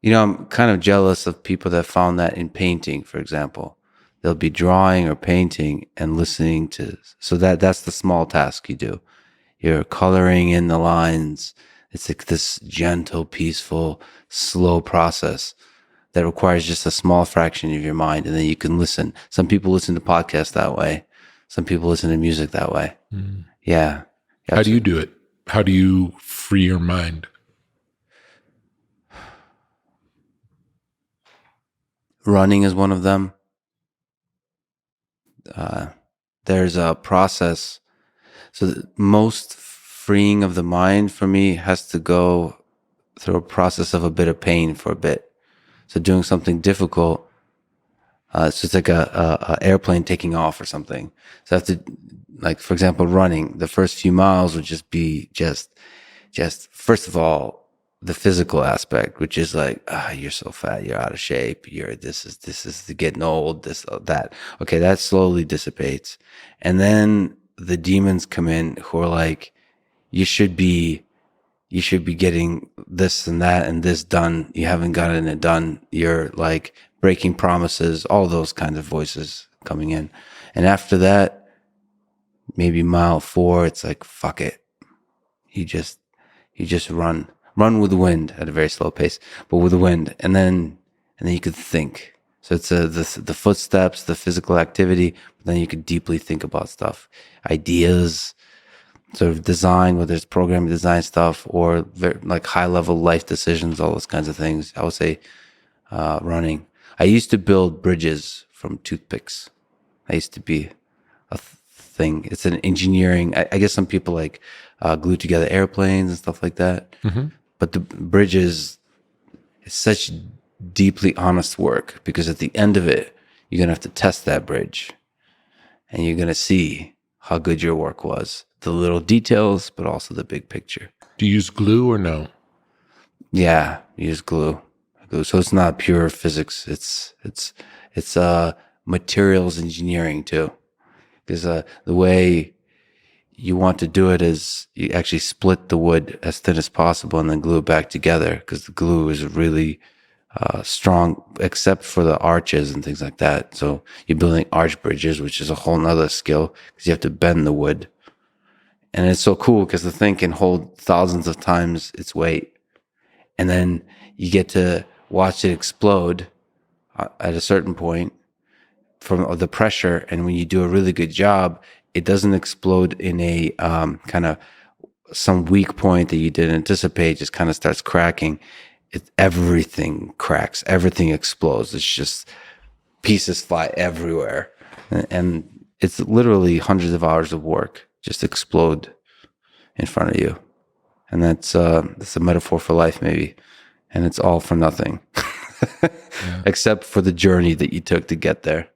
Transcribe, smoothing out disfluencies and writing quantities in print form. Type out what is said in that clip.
I'm kind of jealous of people that found that in painting, for example. They'll be drawing or painting and listening to, so that's the small task you do. You're coloring in the lines. It's like this gentle, peaceful, slow process that requires just a small fraction of your mind, and then you can listen. Some people listen to podcasts that way. Some people listen to music that way. Mm. Yeah. How do you do it? How do you free your mind? Running is one of them. There's a process. So most freeing of the mind for me has to go through a process of a bit of pain for a bit. So doing something difficult, it's just like a airplane taking off or something. So I have to, like, for example, running. The first few miles would just be just first of all, the physical aspect, which is like, you're so fat, you're out of shape, this is getting old, that. Okay, that slowly dissipates. And then the demons come in who are like, you should be getting this and that and this done. You haven't gotten it done. You're like breaking promises, all those kinds of voices coming in. And after that, maybe mile 4, it's like, fuck it. You just run with the wind at a very slow pace, but with the wind. And then you could think. So it's the footsteps, the physical activity, but then you could deeply think about stuff, ideas, sort of design, whether it's programming design stuff or very, like high level life decisions, all those kinds of things. I would say running. I used to build bridges from toothpicks. I used to be a thing. It's an engineering. I guess some people like glue together airplanes and stuff like that. Mm-hmm. But the bridges is such deeply honest work, because at the end of it, you're going to have to test that bridge and you're going to see how good your work was. The little details, but also the big picture. Do you use glue or no? Yeah, you use glue. So it's not pure physics. It's materials engineering too. Because the way you want to do it is you actually split the wood as thin as possible and then glue it back together, because the glue is really strong, except for the arches and things like that. So you're building arch bridges, which is a whole nother skill, because you have to bend the wood. And it's so cool because the thing can hold thousands of times its weight. And then you get to watch it explode at a certain point from the pressure. And when you do a really good job, it doesn't explode in a kind of some weak point that you didn't anticipate. It just kind of starts cracking. Everything cracks. Everything explodes. It's just pieces fly everywhere. And it's literally hundreds of hours of work just explode in front of you. And that's a metaphor for life, maybe. And it's all for nothing. Yeah. Except for the journey that you took to get there.